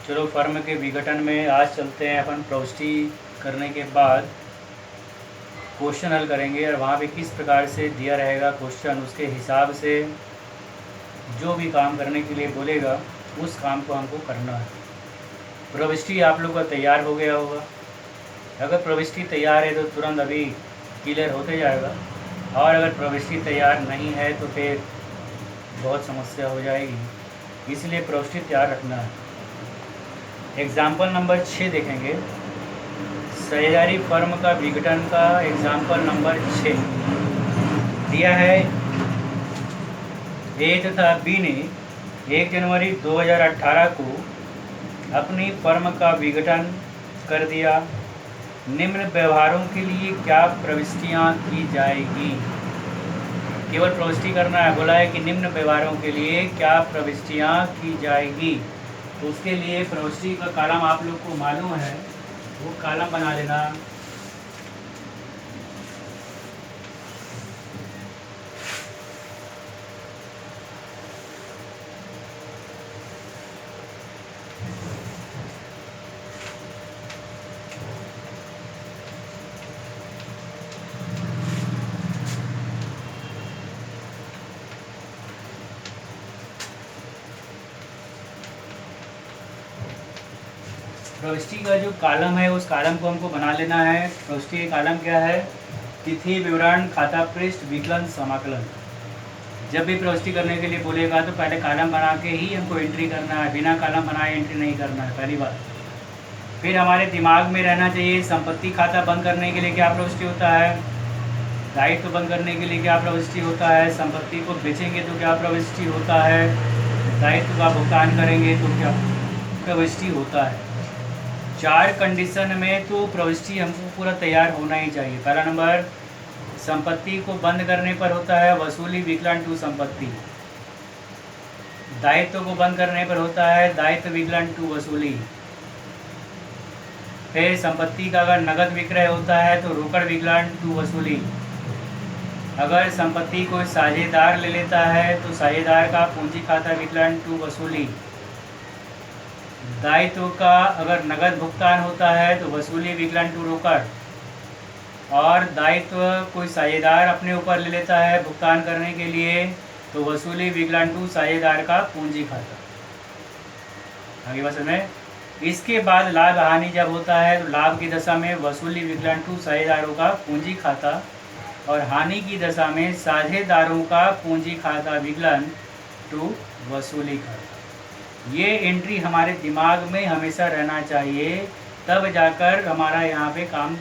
चलो फर्म के विघटन में आज चलते हैं अपन। प्रविष्टि करने के बाद क्वेश्चन हल करेंगे और वहाँ पे किस प्रकार से दिया रहेगा क्वेश्चन, उसके हिसाब से जो भी काम करने के लिए बोलेगा उस काम को हमको करना है। प्रविष्टि आप लोग का तैयार हो गया होगा। अगर प्रविष्टि तैयार है तो तुरंत अभी क्लियर होते जाएगा, और अगर प्रविष्टि तैयार नहीं है तो फिर बहुत समस्या हो जाएगी। इसलिए प्रविष्टि तैयार रखना है। एग्ज़ाम्पल नंबर 6 देखेंगे। साझेदारी फर्म का विघटन का एग्ज़ाम्पल नंबर 6 दिया है। ए तथा बी ने 1 जनवरी 2018 को अपनी फर्म का विघटन कर दिया। निम्न व्यवहारों के लिए क्या प्रविष्टियां की जाएगी? केवल प्रविष्टि करना है। बोला है कि निम्न व्यवहारों के लिए क्या प्रविष्टियां की जाएगी, तो उसके लिए प्रविष्टि का कॉलम आप लोग को मालूम है, वो कॉलम बना लेना। प्रविष्टि का जो कॉलम है उस कॉलम को हमको बना लेना है। प्रविष्टि का कॉलम क्या है? तिथि, विवरण, खाता पृष्ठ, विकलन, समाकलन। जब भी प्रविष्टि करने के लिए बोलेगा तो पहले कॉलम बना के ही हमको एंट्री करना है, बिना कॉलम बनाए एंट्री नहीं करना है, पहली बात। फिर हमारे दिमाग में रहना चाहिए संपत्ति खाता बंद करने के लिए क्या प्रविष्टि होता है, दायित्व बंद करने के लिए क्या प्रविष्टि होता है, संपत्ति को बेचेंगे तो क्या प्रविष्टि होता है, दायित्व का भुगतान करेंगे तो क्या प्रविष्टि होता है। 4 कंडीशन में तो प्रविष्टि हमको पूरा तैयार होना ही चाहिए। पहला नंबर, संपत्ति को बंद करने पर होता है वसूली विकलन टू संपत्ति। दायित्व को बंद करने पर होता है दायित्व विकलन टू वसूली। फिर संपत्ति का अगर नगद विक्रय होता है तो रोकड़ विकलन टू वसूली। अगर संपत्ति को साझेदार ले लेता है तो साझेदार का पूंजी खाता विकलन टू वसूली। दायित्व का अगर नगद भुगतान होता है तो वसूली विकलन टू रोकड़। और दायित्व कोई साझेदार अपने ऊपर ले लेता है भुगतान करने के लिए तो वसूली विकलन टू साझेदार का पूंजी खाता। आगे बात में, इसके बाद लाभ हानि जब होता है तो लाभ की दशा में वसूली विकलन टू साझेदारों का पूंजी खाता, और हानि की दशा में साझेदारों का पूंजी खाता विकलन टू वसूली खाता। ये एंट्री हमारे दिमाग में हमेशा रहना चाहिए, तब जाकर हमारा यहाँ पे काम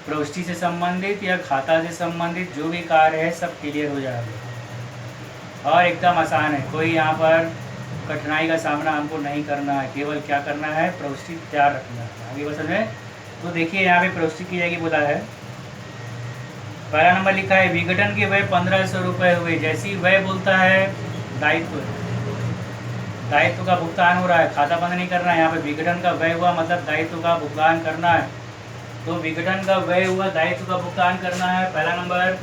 प्रविष्टि से संबंधित या खाता से संबंधित जो भी कार्य है सब क्लियर हो जाएगा। और एकदम आसान है, कोई यहाँ पर कठिनाई का सामना हमको नहीं करना है, केवल क्या करना है, प्रविष्टि तैयार रखना है। आगे बस में तो देखिए यहाँ पे प्रविष्टि की जाएगी। बोला है पहला नंबर लिखा है विघटन के व्यय 1500 रुपये हुए। जैसी व्यय बोलता है दायित्व, दायित्व का भुगतान हो रहा है, खाता बंद नहीं करना है। यहाँ पे विघटन का व्यय हुआ मतलब दायित्व का भुगतान करना है, तो विघटन का व्यय हुआ, दायित्व का भुगतान करना है पहला नंबर।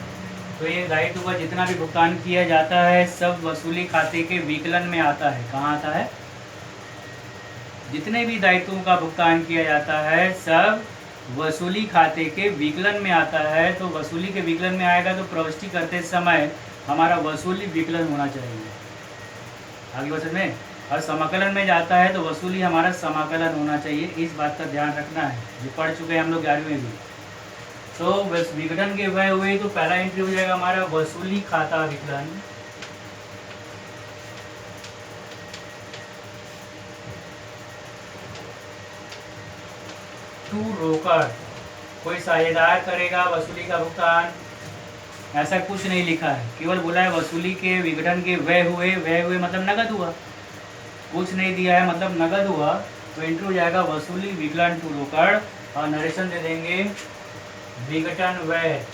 तो ये दायित्व का जितना भी भुगतान किया जाता है सब वसूली खाते के विकलन में आता है। कहाँ आता है? जितने भी दायित्वों का भुगतान किया जाता है सब वसूली खाते के विकलन में आता है। तो वसूली के विकलन में आएगा तो प्रविष्टि करते समय हमारा वसूली विकलन होना चाहिए। आगे बचत में, और समाकलन में जाता है तो वसूली हमारा समाकलन होना चाहिए। इस बात का ध्यान रखना है, जो पढ़ चुके हैं हम लोग 11वीं में भी। तो विघटन के व्यय हुए तो पहला एंट्री हो जाएगा हमारा वसूली खाता विकलन, टू रोकड़। कोई साझेदार करेगा वसूली का भुगतान, ऐसा कुछ नहीं लिखा है, केवल बोला है वसूली के विघटन के व्यय हुए। व्यय हुए मतलब नगद हुआ, कुछ नहीं दिया है मतलब नगद हुआ। तो एंट्री हो जाएगा वसूली विकलन टू रोकड़, और नरेशन दे देंगे विघटन व्यय।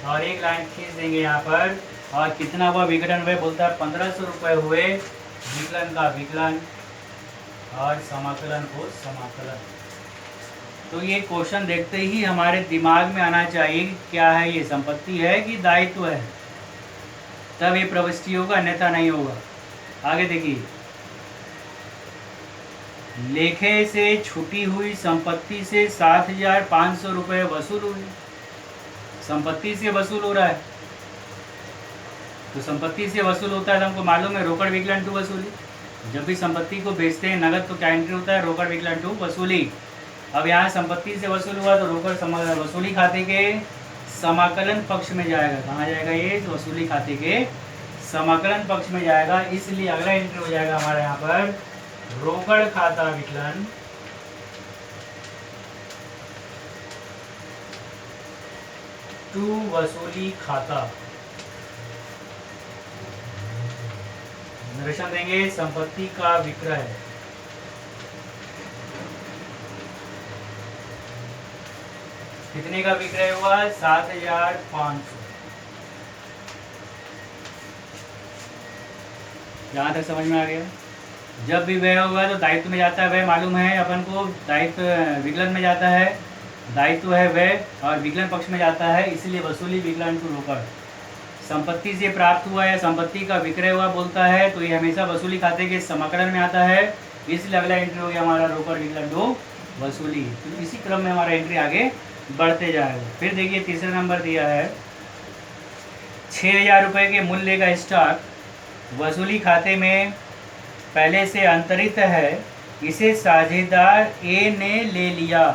और एक लाइन खींच देंगे यहाँ पर, और कितना हुआ विघटन व्यय बोलता है 1500 रुपये हुए। विकलन का विकलन और समाकलन को समाकलन। तो ये क्वेश्चन देखते ही हमारे दिमाग में आना चाहिए क्या है, ये संपत्ति है कि दायित्व है। तब ये प्रविष्टि होगा, अन्यथा नहीं होगा। आगे देखिए, लेखे से छूटी हुई संपत्ति से 7,500 रुपये वसूल हुए। संपत्ति से वसूल हो रहा है, तो संपत्ति से वसूल होता है तो हमको मालूम है रोकड़ विकलन टू वसूली। जब भी संपत्ति को बेचते हैं नगद तो क्या एंट्री होता है, रोकड़ विकलन टू वसूली। अब यहाँ संपत्ति से वसूल हुआ तो रोकड़ वसूली खाते के समाकलन पक्ष में जाएगा। कहाँ जाएगा ये, वसूली खाते के समाकलन पक्ष में जाएगा। इसलिए अगला एंट्री हो जाएगा हमारे यहाँ पर रोकड़ खाता विकलन टू वसूली खाता। निरीक्षण देंगे संपत्ति का विक्रय, कितने का विक्रय हुआ, 7,500। यहाँ तक समझ में आ गया। जब भी व्यय होगा तो दायित्व में जाता है, व्यय मालूम है अपन को, दायित्व विकलन में जाता है, दायित्व है व्यय और विकलन पक्ष में जाता है, इसलिए वसूली विकलन टू रोकड़। संपत्ति से प्राप्त हुआ या संपत्ति का विक्रय हुआ बोलता है तो ये हमेशा वसूली खाते के समाकलन में आता है, इसलिए अगला एंट्री हो गया हमारा रोकड़ विकलन टू वसूली। तो इसी क्रम में हमारा एंट्री आगे बढ़ते जाएगा। फिर देखिए तीसरा नंबर दिया है 6,000 रुपये के मूल्य का स्टॉक वसूली खाते में पहले से अंतरित है, इसे साझेदार ए ने ले लिया।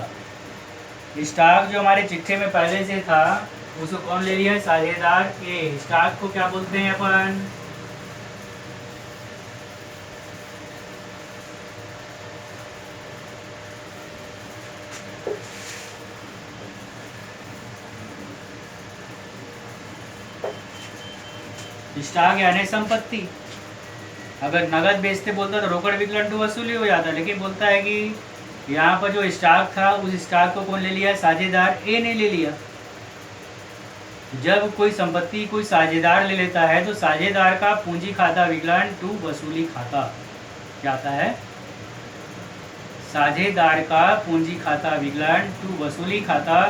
स्टॉक जो हमारे चिट्ठे में पहले से था उसको कौन ले लिया, साझेदार ए। स्टॉक को क्या बोलते हैं अपन, स्टॉक यानी संपत्ति। अगर नगद बेचते बोलता तो रोकड़ विकलन टू वसूली हो जाता, लेकिन बोलता है कि यहाँ पर जो स्टॉक था उस स्टॉक को कौन ले लिया, साझेदार ए ने ले लिया। जब कोई संपत्ति कोई साझेदार ले लेता है तो साझेदार का पूंजी खाता विकलन टू वसूली खाता क्या आता है, साझेदार का पूंजी खाता विकलन टू वसूली खाता।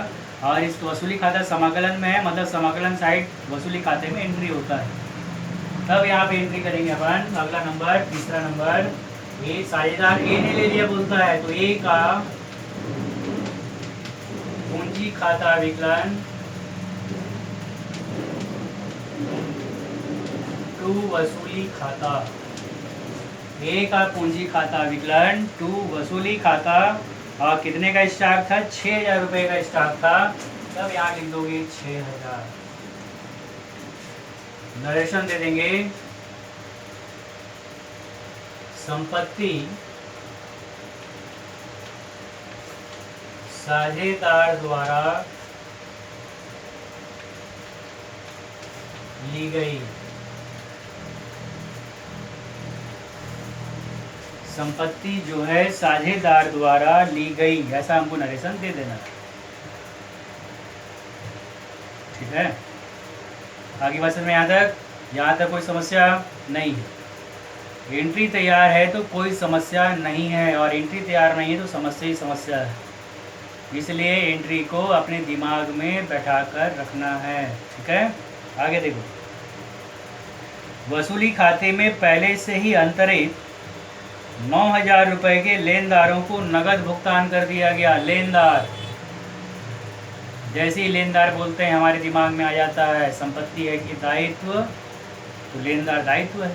और इस वसूली खाता समाकलन में है, मतलब समाकलन साइड वसूली खाते में एंट्री होता है। तब यहाँ पे एंट्री करेंगे अपन। अगला नंबर, तीसरा नंबर, ए साझेदार ए ने ले लिया बोलता है, तो ए का पूंजी खाता विकलन टू वसूली खाता। ए का पूंजी खाता विकलन टू वसूली खाता। और कितने का स्टॉक था, 6,000 रुपये का स्टॉक था, तब यहाँ लिख दोगे 6,000। नरेशन दे देंगे संपत्ति साझेदार द्वारा ली गई। संपत्ति जो है साझेदार द्वारा ली गई, ऐसा हमको नरेशन दे देना। ठीक है, आगे बात में यहाँ तक कोई समस्या नहीं है। एंट्री तैयार है तो कोई समस्या नहीं है, और एंट्री तैयार नहीं है तो समस्या ही समस्या है। इसलिए एंट्री को अपने दिमाग में बैठाकर रखना है। ठीक है, आगे देखो, वसूली खाते में पहले से ही अंतरित 9,000 रुपये के लेनदारों को नगद भुगतान कर दिया गया। लेनदार, जैसे ही लेनदार बोलते हैं हमारे दिमाग में आ जाता है संपत्ति है कि दायित्व, तो लेनदार दायित्व है।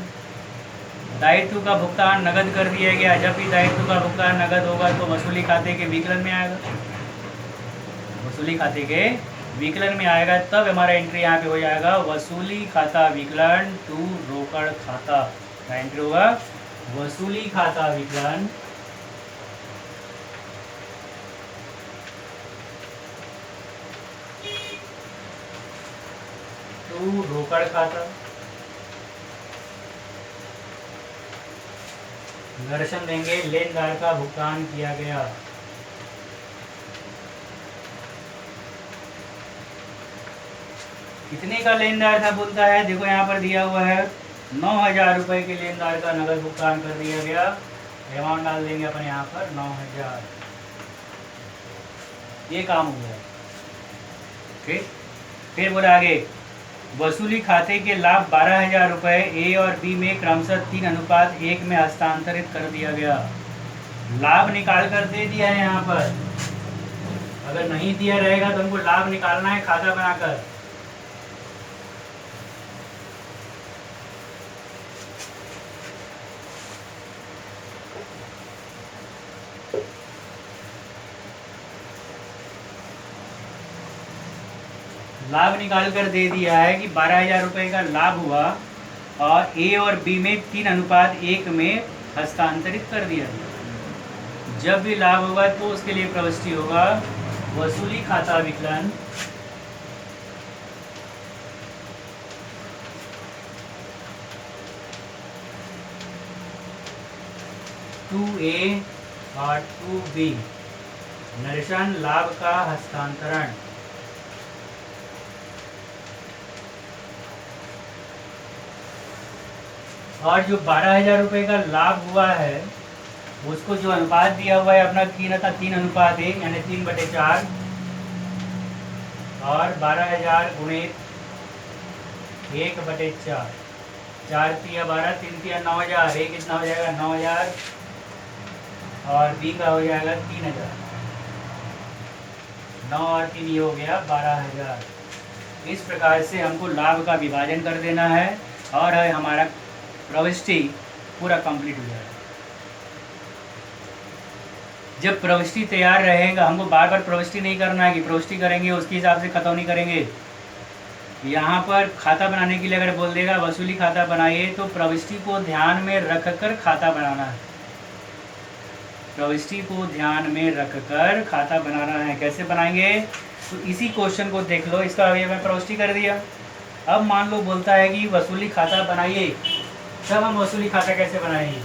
दायित्व का भुगतान नगद कर दिया गया। जब भी दायित्व का भुगतान नगद होगा तो वसूली खाते के विकलन में आएगा, वसूली खाते के विकलन में आएगा। तब हमारा एंट्री यहाँ पे हो जाएगा वसूली खाता विकलन टू रोकड़ खाता। क्या एंट्री होगा, वसूली खाता विकलन टू रोकड़ खाता। दर्शन देंगे लेनदार का भुगतान किया गया। कितने का लेनदार था बोलता है, देखो यहाँ पर दिया हुआ है 9,000 रुपये के लेनदार का नगद भुगतान कर दिया गया। अमाउंट डाल देंगे अपन यहाँ पर 9,000। ये काम हो गया। ठीक, फिर बोला आगे वसूली खाते के लाभ 12,000 रुपये ए और बी में क्रमशः 3:1 में हस्तांतरित कर दिया गया। लाभ निकाल कर दे दिया है यहाँ पर, अगर नहीं दिया रहेगा तो हमको लाभ निकालना है खाता बनाकर। लाभ निकाल कर दे दिया है कि 12,000 रुपये का लाभ हुआ और ए और बी में 3:1 में हस्तांतरित कर दिया। जब भी लाभ होगा तो उसके लिए प्रविष्टि होगा वसूली खाता विकलन टू ए और 2B नरेशन लाभ का हस्तांतरण। और जो 12,000 रुपये का लाभ हुआ है उसको जो अनुपात दिया हुआ है अपना 3:1 यानी 3/4 और 12,000 गुणित 1/4, 4 तिया 12, 3 तिया 9,000, ए कितना हो जाएगा 9,000 और बी का हो जाएगा 3,000। 9 और 3 ये हो गया 12,000। इस प्रकार से हमको लाभ का विभाजन कर देना है और है हमारा प्रविष्टि पूरा कंप्लीट हो जाएगा। जब प्रविष्टि तैयार रहेगा, हमको बार बार प्रविष्टि नहीं करना है कि प्रविष्टि करेंगे उसके हिसाब से खतौनी करेंगे। यहाँ पर खाता बनाने के लिए अगर बोल देगा वसूली खाता बनाइए तो प्रविष्टि को ध्यान में रखकर खाता बनाना है। प्रविष्टि को ध्यान में रखकर खाता बनाना है। कैसे बनाएंगे तो इसी क्वेश्चन को देख लो, इसका अभी मैं प्रविष्टि कर दिया। अब मान लो बोलता है कि वसूली खाता बनाइए, तब हम वसूली खाता कैसे बनाएंगे।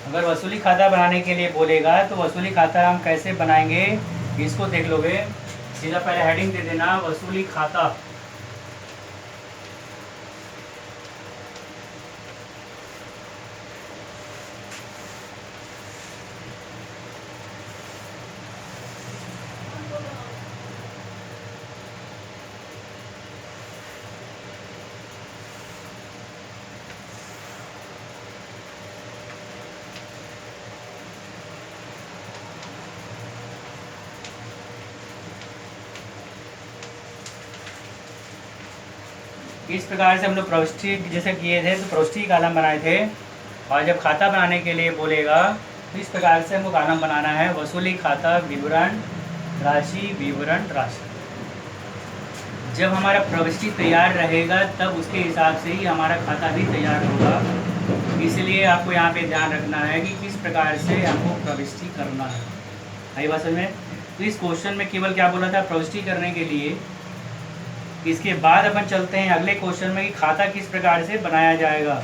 अगर वसूली खाता बनाने के लिए बोलेगा तो वसूली खाता हम कैसे बनाएंगे इसको देख लोगे। सीधा पहले हेडिंग दे देना वसूली खाता। इस प्रकार से हम लोग प्रविष्टि जैसे किए थे तो प्रविष्टि कॉलम बनाए थे, और जब खाता बनाने के लिए बोलेगा तो इस प्रकार से हमको कॉलम बनाना है वसूली खाता विवरण राशि विवरण राशि। जब हमारा प्रविष्टि तैयार रहेगा तब उसके हिसाब से ही हमारा खाता भी तैयार होगा। इसलिए आपको यहाँ पे ध्यान रखना है कि किस प्रकार से हमको प्रविष्टि करना है। आई बात समझ में। तो इस क्वेश्चन में केवल क्या बोला था प्रविष्टि करने के लिए। इसके बाद अपन चलते हैं अगले क्वेश्चन में कि खाता किस प्रकार से बनाया जाएगा।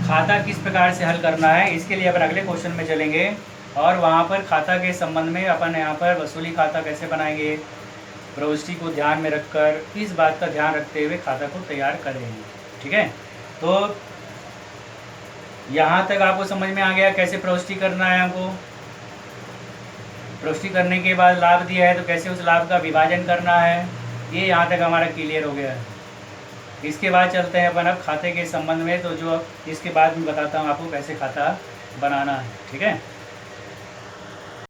खाता किस प्रकार से हल करना है इसके लिए अपन अगले क्वेश्चन में चलेंगे, और वहाँ पर खाता के संबंध में अपन यहाँ पर वसूली खाता कैसे बनाएंगे, प्रविष्टि को ध्यान में रखकर इस बात का ध्यान रखते हुए खाता को तैयार करेंगे। ठीक है, तो यहाँ तक आपको समझ में आ गया कैसे प्रविष्टि करना है हमको। प्रविष्टि करने के बाद लाभ दिया है तो कैसे उस लाभ का विभाजन करना है, ये यहाँ तक हमारा क्लियर हो गया है। इसके बाद चलते हैं अपन अब खाते के संबंध में, तो जो इसके बाद मैं बताता हूँ आपको कैसे खाता बनाना है। ठीक है।